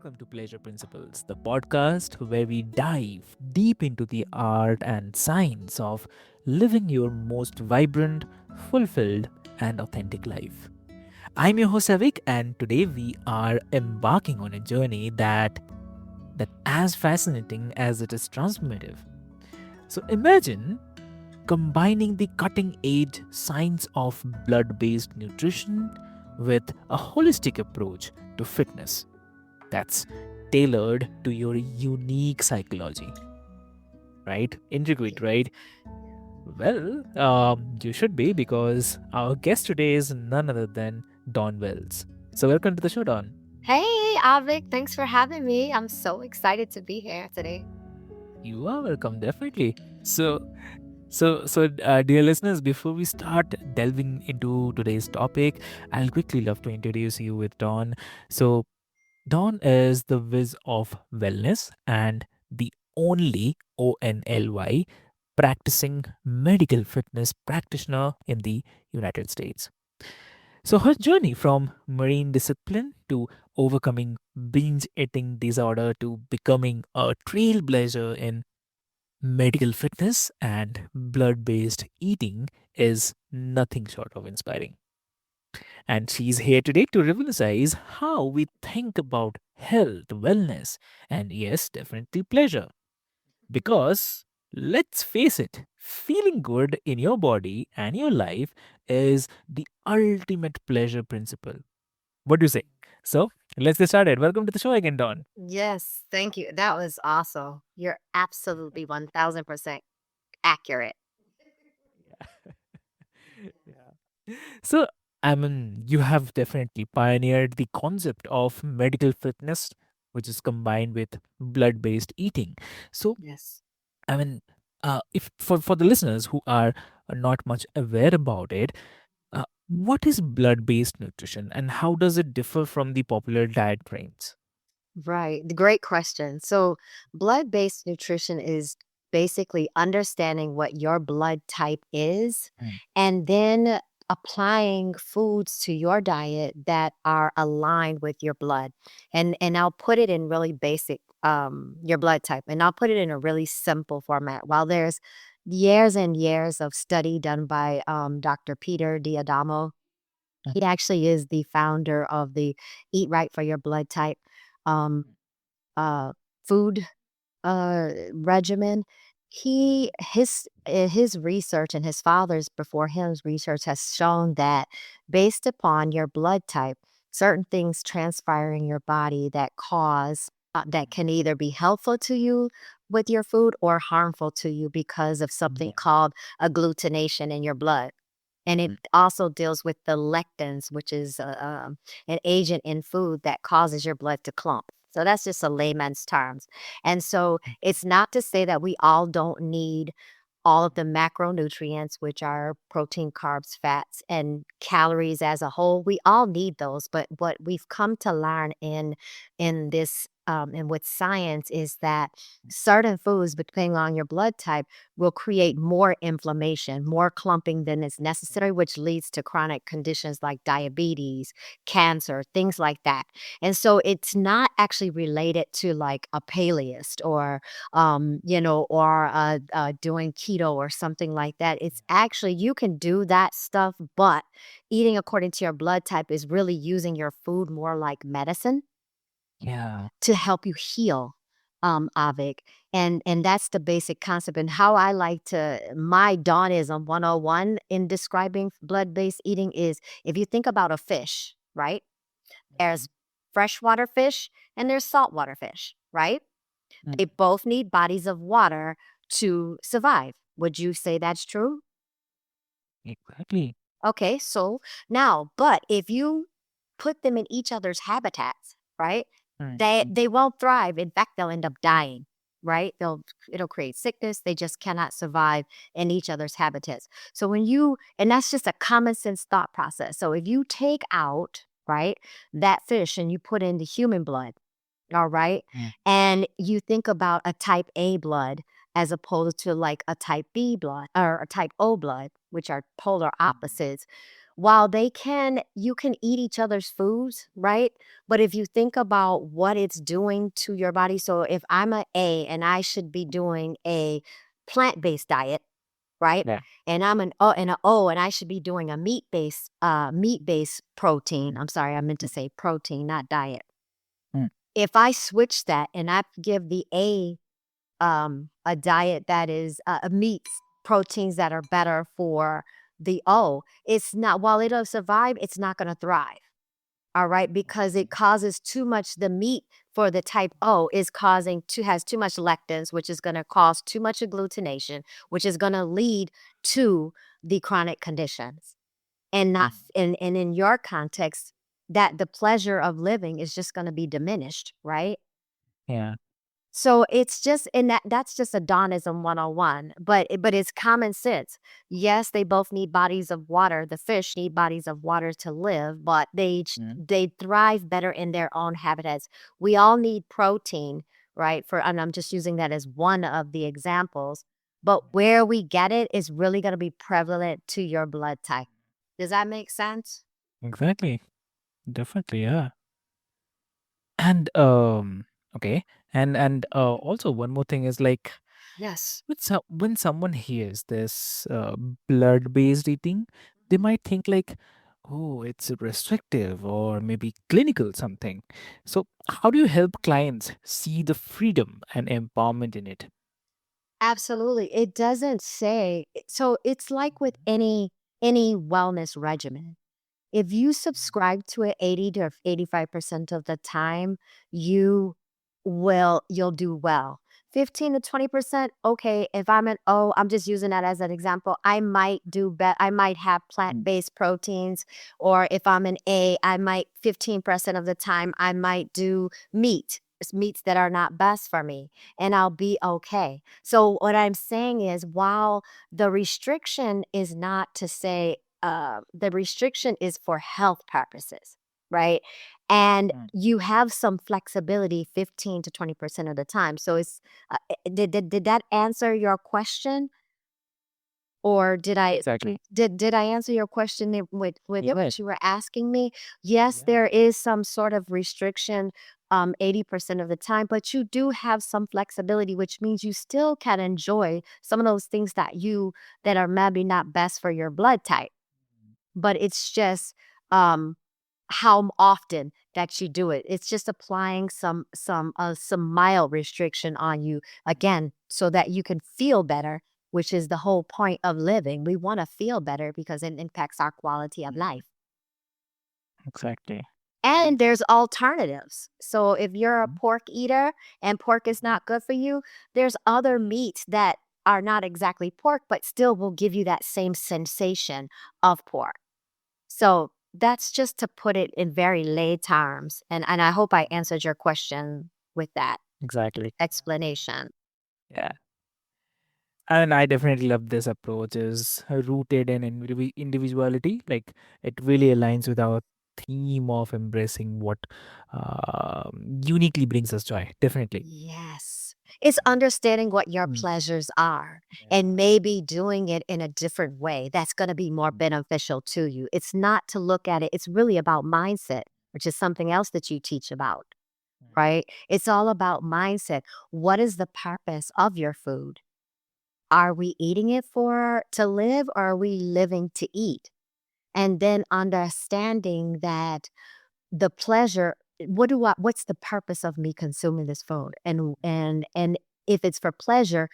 welcome to Pleasure Principles, the podcast where we dive deep into the art and science of living your most vibrant, fulfilled, and authentic life. I'm your host Avik, and today we are embarking on a journey that as fascinating as it is transformative. So imagine combining the cutting edge science of blood based nutrition with a holistic approach to fitness that's tailored to your unique psychology, right? Intricate, right? Well, you should be because our guest today is none other than Don Wells. So, welcome to the show, Don. Hey, Avik, thanks for having me. I'm so excited to be here today. You are welcome, definitely. So, dear listeners, before we start delving into today's topic, I'll quickly love to introduce you with Don. So, Don is the whiz of wellness and the only ONLY practicing medical fitness practitioner in the United States. So, her journey from marine discipline to overcoming binge eating disorder to becoming a trailblazer in medical fitness and blood based eating is nothing short of inspiring. And she's here today to revolutionize how we think about health, wellness, and yes, definitely pleasure. Because let's face it, feeling good in your body and your life is the ultimate pleasure principle. What do you say? So let's get started. Welcome to the show again, Don. Yes, thank you. That was awesome. You're absolutely 1000% accurate. Yeah. So, I mean, you have definitely pioneered the concept of medical fitness, which is combined with blood based eating. So, Yes. I mean, if for the listeners who are not much aware about it, what is blood based nutrition and how does it differ from the popular diet trends? Right. The great question. So, blood based nutrition is basically understanding what your blood type is Mm, and then applying foods to your diet that are aligned with your blood. And I'll put it in really basic your blood type and I'll put it in a really simple format. While there's years and years of study done by Dr. Peter Diadamo, mm, he actually is the founder of the Eat Right for Your Blood Type um, uh, food regimen. His research and his father's before him's research has shown that based upon your blood type, certain things transpire in your body that cause that can either be helpful to you with your food or harmful to you because of something yeah. called agglutination in your blood. And it Mm, also deals with the lectins, which is an agent in food that causes your blood to clump. So that's just a layman's terms. And so mm, it's not to say that we all don't need all of the macronutrients, which are protein, carbs, fats, and calories as a whole. We all need those. But what we've come to learn in this and with science is that certain foods, depending on your blood type, will create more inflammation, more clumping than is necessary, which leads to chronic conditions like diabetes, cancer, things like that. And so it's not actually related to like a paleist or or doing keto or something like that. It's actually, you can do that stuff, but eating according to your blood type is really using your food more like medicine yeah. to help you heal, Avik. And that's the basic concept. And how I like to, my Dawnism 101 in describing blood based eating is if you think about a fish, right? Mhm. There's freshwater fish and there's saltwater fish, right? Mm, They both need bodies of water to survive. Would you say that's true? exactly. Okay, so now, but if you put them in each other's habitats, right? Mm, mm, They won't thrive. In fact, they'll end up dying, right? It'll create sickness. They just cannot survive in each other's habitats. So when you and that's just a common sense thought process. So if you take out, right, that fish and you put in the human blood, all right. mm, And you think about a type A blood as opposed to like a type B blood or a type O blood, which are polar mm, opposites. while they can you can eat each other's foods, right? But if you think about what it's doing to your body, so if I'm a A and I should be doing a plant-based diet, right? Yeah. And I'm an O and a O and I should be doing a meat-based protein. I'm sorry, I meant to say protein, not diet. Mm. If I switch that and I give the a diet that is meats, proteins that are better for the O, it's not while it'll survive, it's not going to thrive. All right, because it causes too much. The meat for the type O is causing to has too much lectins, which is going to cause too much agglutination, which is going to lead to the chronic conditions. And not Mm. and in your context, that the pleasure of living is just going to be diminished, right? Yeah. So it's just and that's just a Dawnism 101, but it's common sense. Yes, they both need bodies of water. The fish need bodies of water to live, but Mm. they thrive better in their own habitats. We all need protein, right? For and I'm just using that as one of the examples. But where we get it is really going to be prevalent to your blood type. Does that make sense? Exactly. Definitely. Yeah. And okay. And also one more thing is like Yes. when someone hears this blood-based eating, they might think like, oh, it's restrictive or maybe clinical something. So how do you help clients see the freedom and empowerment in it? Absolutely. It doesn't say so it's like with any wellness regimen. If you subscribe to it 80 to 85% of the time, you you'll do well. 15 to 20%, okay, if I'm an O, I'm just using that as an example. I might do bet I might have Mm. plant-based proteins, or if I'm an A, I might 15% of the time I might do meats that are not best for me, and I'll be okay. So what I'm saying is while the restriction is not to say the restriction is for health purposes, right? And Mm. you have some flexibility 15 to 20% of the time. So it's did that answer your question? Or Exactly. did I answer your question with Yep. what you were asking me? Yes, Yeah. there is some sort of restriction 80% of the time, but you do have some flexibility, which means you still can enjoy some of those things that are maybe not best for your blood type, but it's just um how often that you do it. It's just applying some mild restriction on you again so that you can feel better, which is the whole point of living. We want to feel better because it impacts our quality of life. Exactly. And there's alternatives. So if you're a Mhm. pork eater and pork is not good for you, there's other meats that are not exactly pork but still will give you that same sensation of pork. So that's just to put it in very lay terms, and I hope I answered your question with that Exactly. explanation. Yeah. And I definitely love this approach is rooted in individuality. Like it really aligns with our theme of embracing what uniquely brings us joy. Definitely. Yes. It's understanding what your Mm. pleasures are and Yeah. maybe doing it in a different way that's going to be more Mm. beneficial to you. It's not to look at it, it's really about mindset, which is something else that you teach about, Mm. right? It's all about mindset. What is the purpose of your food? Are we eating it for to live or are we living to eat? And then understanding that the pleasure what's the purpose of me consuming this food? And if it's for pleasure,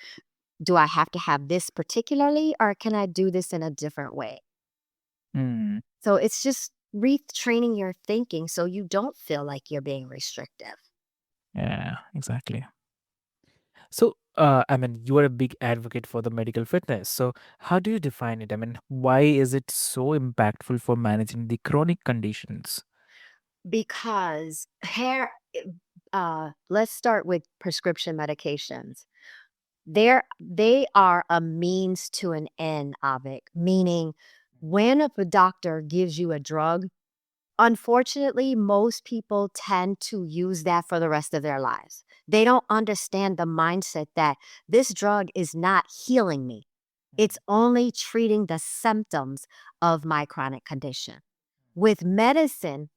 do I have to have this particularly or can I do this in a different way? Mm. So it's just retraining your thinking so you don't feel like you're being restrictive. Yeah, exactly. So, I mean, you are a big advocate for the medical fitness. So, how do you define it? I mean, why is it so impactful for managing the chronic conditions? Because let's start with prescription medications. They are a means to an end of it, meaning when a doctor gives you a drug, unfortunately, most people tend to use that for the rest of their lives. They don't understand the mindset that this drug is not healing me. It's only treating the symptoms of my chronic condition. With medicine,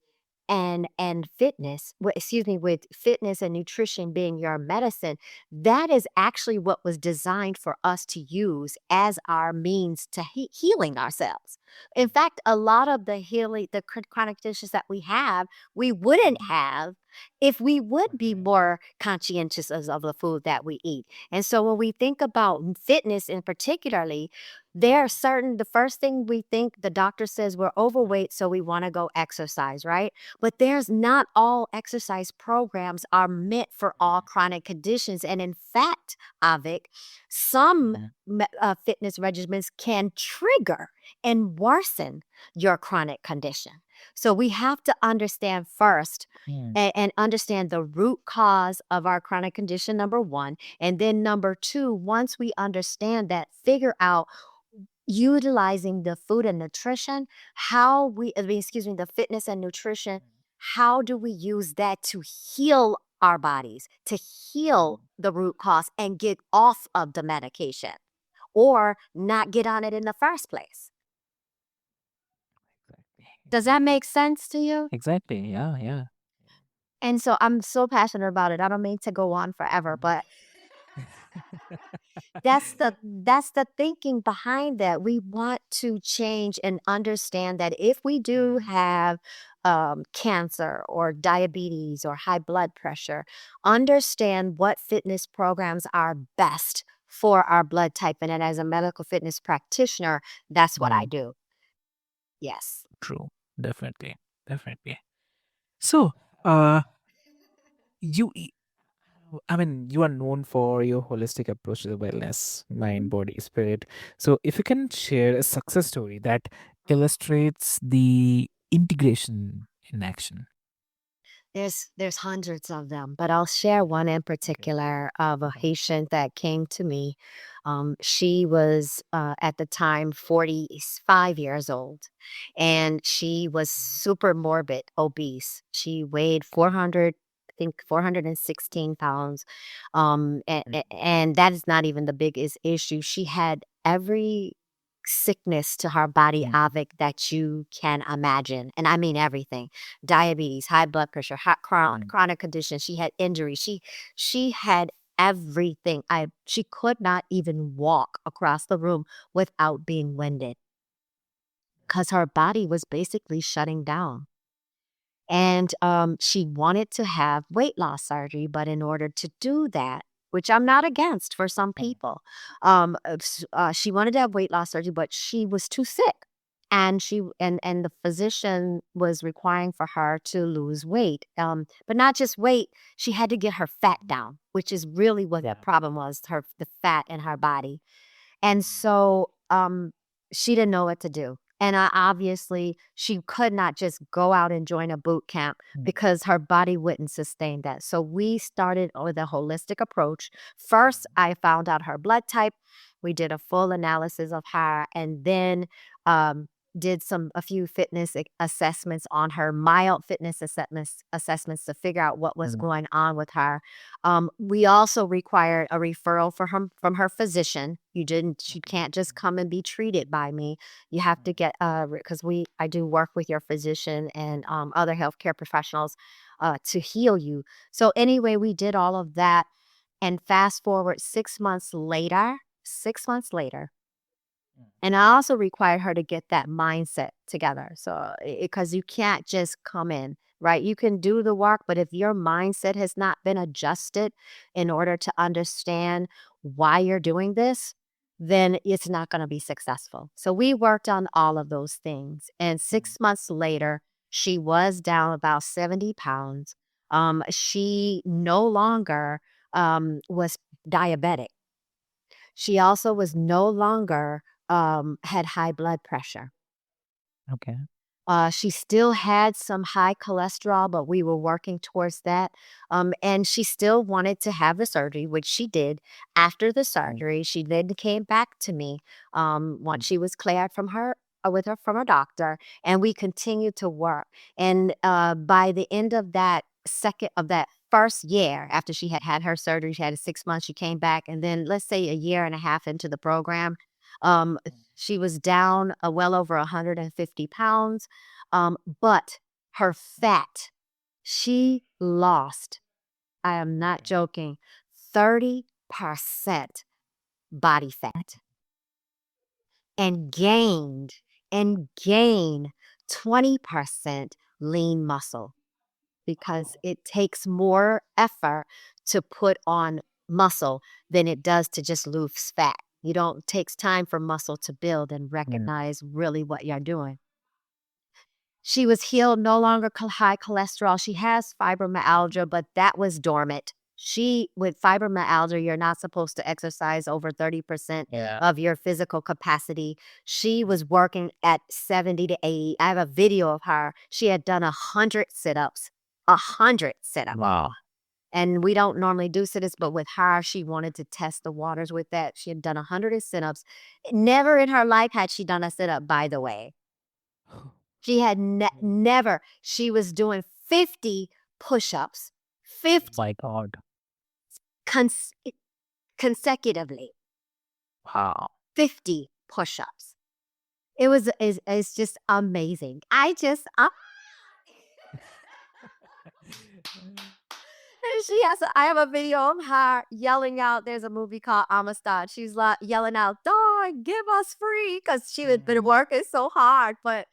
and fitness, excuse me, with fitness and nutrition being your medicine, that is actually what was designed for us to use as our means to healing ourselves. In fact, a lot of the healing, the chronic conditions that we have, we wouldn't have if we would be Okay. more conscientious of the food that we eat. And so when we think about fitness in particularly, there are certain, the first thing we think, the doctor says we're overweight, so we want to go exercise, right? But there's not all exercise programs are meant for all chronic conditions. And in fact, Avik, some fitness regimens can trigger and worsen your chronic condition. So we have to understand first and understand the root cause of our chronic condition, number one. And then number two, once we understand that, figure out utilizing the food and nutrition, how we, I mean, excuse me, the fitness and nutrition, how do we use that to heal our bodies, to heal the root cause and get off of the medication or not get on it in the first place? Exactly. Does that Exactly. make sense to you? Exactly. Yeah. Yeah. And so I'm so passionate about it. I don't mean to go on forever, but that's the thinking behind that. We want to change and understand that if we do have cancer or diabetes or high blood pressure, understand what fitness programs are best for our blood type. And then as a medical fitness practitioner, that's what I Mm, do. Yes. true. Definitely. Definitely. So, uh, you, I mean, you are known for your holistic approach to the wellness, mind, body, spirit. So, if you can share a success story that illustrates the integration in action. There's hundreds of them, but I'll share one in Okay. particular of a Okay. patient that came to me. She was at the time 45 years old, and she was super morbid, obese. She weighed 400, I think 416 pounds, and that is not even the biggest issue. She had every sickness to her body, Mm, Avik, that you can imagine, and I mean everything: diabetes, high blood pressure, hot mm, chronic conditions. She had injuries. She had everything. She could not even walk across the room without being winded because her body was basically shutting down. And she wanted to have weight loss surgery, but in order to do that, which I'm not against for some mm, people, she wanted to have weight loss surgery, but she was too sick, and and the physician was requiring for her to lose weight, but not just weight. She had to get her fat down, which is really what the yeah. problem was: the fat in her body. And so, she didn't know what to do. And obviously, she could not just go out and join a boot camp Mm, because her body wouldn't sustain that. So we started with a holistic approach. First, I found out her blood type. We did a full analysis of her, and then um, did a few fitness assessments on her, mild fitness assessments to figure out what was mm, going on with her. We also required a referral for her from her physician. She okay. can't just come and be treated by me. You have to get because I do work with your physician and other healthcare professionals to heal you. So anyway, we did all of that, and fast forward 6 months later. 6 months later, Mm, and I also required her to get that mindset together. So, because you can't just come in, right? You can do the work, but if your mindset has not been adjusted in order to understand why you're doing this, then it's not going to be successful. So, we worked on all of those things. And mm, 6 months later, she was down about 70 pounds. She no longer was diabetic. She also was no longer had high blood pressure. okay. She still had some high cholesterol, but we were working towards that. And she still wanted to have the surgery, which she did. After the Mm, surgery, she then came back to me mm, once she was cleared from her. With her from her doctor, and we continued to work. And by the end of that first year, after she had had her surgery, she had 6 months. She came back, and then let's say a year and a half into the program, Um, she was down well over 150 pounds, but her fat, she lost, I am not joking, 30% body fat and gained 20% lean muscle because it takes more effort to put on muscle than it does to just lose fat. You don't it takes time for muscle to build and Mm. recognize really what you're doing. She was healed, no longer high cholesterol. She has fibromyalgia, but that was dormant. With fibromyalgia, you're not supposed to exercise over 30% Yeah. of your physical capacity. She was working at 70 to 80. I have a video of her. She had done 100 sit ups, 100 sit ups. Wow. And we don't normally do sit ups, but with her, she wanted to test the waters with that. She had done 100 sit ups. Never in her life had she done a sit up, by the way. She had never. She was doing 50 push-ups, 50 My God. cons consecutively, Wow. 50 push-ups. It was it's just amazing. And I have a video of her yelling out. There's a movie called Amistad. She's like yelling out, "Dawn, give us free," because she had been working so hard. But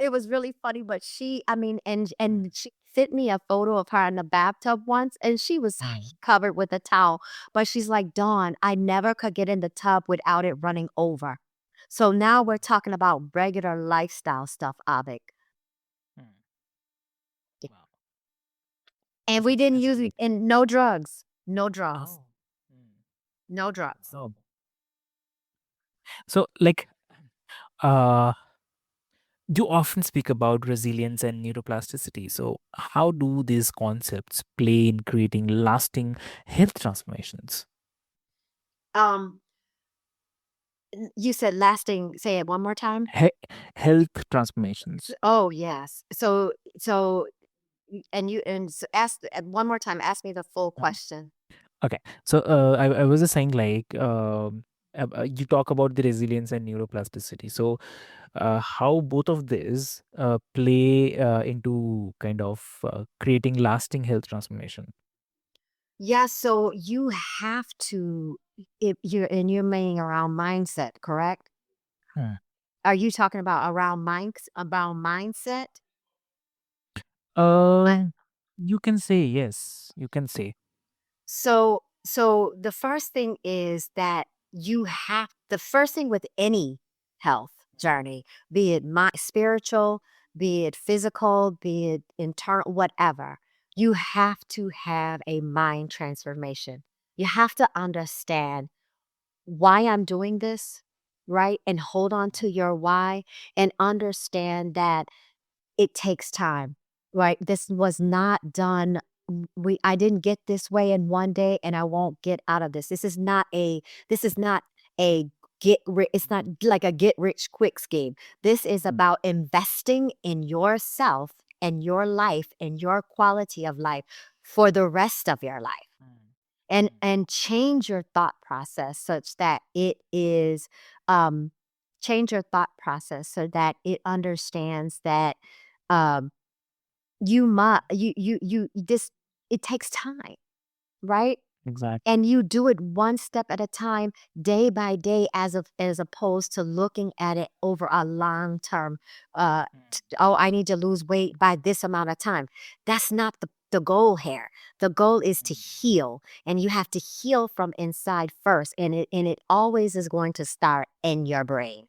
it was really funny. But I mean, and she sent me a photo of her in the bathtub once, and she was Mm. covered with a towel. But she's like, "Dawn, I never could get in the tub without it running over." So now we're talking about regular lifestyle stuff, Avik. Mm. Wow. And That's we didn't use fantastic. and no drugs. No drugs. Oh. Mm. No drugs. Oh. So, like, uh, you often speak about resilience and neuroplasticity. So, how do these concepts play in creating lasting health transformations? Um, you said lasting, say it one more time? He- Health transformations. Oh, yes. Ask one more time, ask me the full Mm. question. Okay. So, I was just saying, like, you talk about the resilience and neuroplasticity. So, how both of these play into kind of creating lasting health transformation. Yeah, so you have to if you're mainly around mindset, correct? Hmm. Are you talking about around mindset? Um, you can say yes. You can say. So the first thing is that the first thing with any health journey, be it spiritual, be it physical, be it internal, whatever, you have to have a mind transformation. You have to understand why I'm doing this, right? And hold on to your why and understand that it takes time, right? This was not done I didn't get this way in one day and I won't get out of this. This is not a it's not like a get rich quick scheme. This is Mm. about investing in yourself and your life and your quality of life for the rest of your life. Mm. And change your thought process such that it is um change your thought process so that it understands that um you must you this it takes time, right? Exactly. And you do it one step at a time, day by day, as opposed to looking at it over a long term. Oh, I need to lose weight by this amount of time. That's not the goal here. The goal is to heal, and you have to heal from inside first. And it always is going to start in your brain.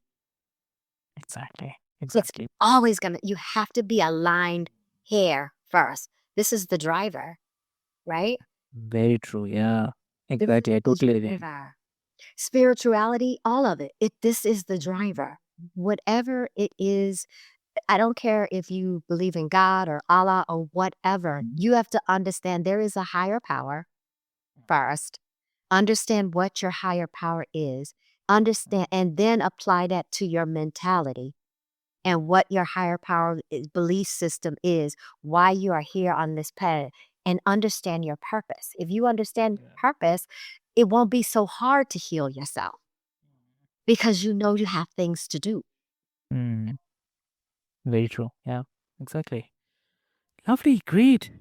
Exactly. It's Exactly. always gonna. You have to be aligned here first. This is the driver, right? Very true. Yeah. This Exactly. I is the totally agree. driver. Spirituality, all of it. This is the driver. Whatever it is, I don't care if you believe in God or Allah or whatever. You have to understand there is a higher power first. Understand what your higher power is. Understand and then apply that to your mentality and what your higher power belief system is, why you are here on this planet, and understand your purpose. If you understand Yeah. purpose, it won't be so hard to heal yourself. because you know you have things to do. Mm, very true. Yeah, exactly. Lovely. Great.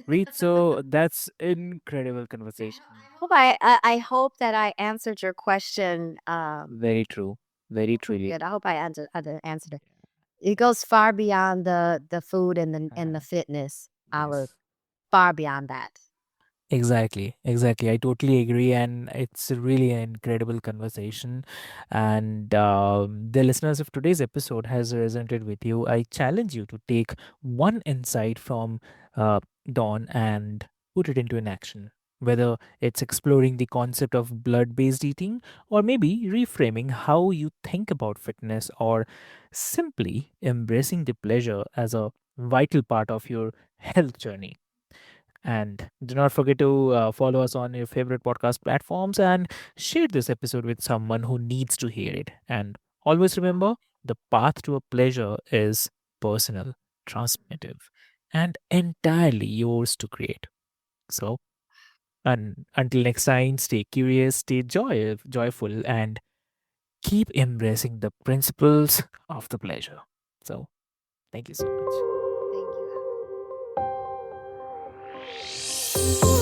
Great. So that's incredible conversation. I hope that I answered your question, Very true. Very truly. good. I hope I answered it. It goes far beyond the food and the Uh-huh. fitness. Our Yes. far beyond that. Exactly, exactly. I totally agree, and it's really an incredible conversation. And the listeners of today's episode has resonated with you. I challenge you to take one insight from uh, Dawn and put it into an action. Whether it's exploring the concept of blood-based eating, or maybe reframing how you think about fitness, or simply embracing the pleasure as a vital part of your health journey. And do not forget to follow us on your favorite podcast platforms and share this episode with someone who needs to hear it. And always remember, the path to a pleasure is personal, transformative, and entirely yours to create. So, and until next time, stay curious, stay joyful, and keep embracing the principles of the pleasure. So, thank you so much. Thank you.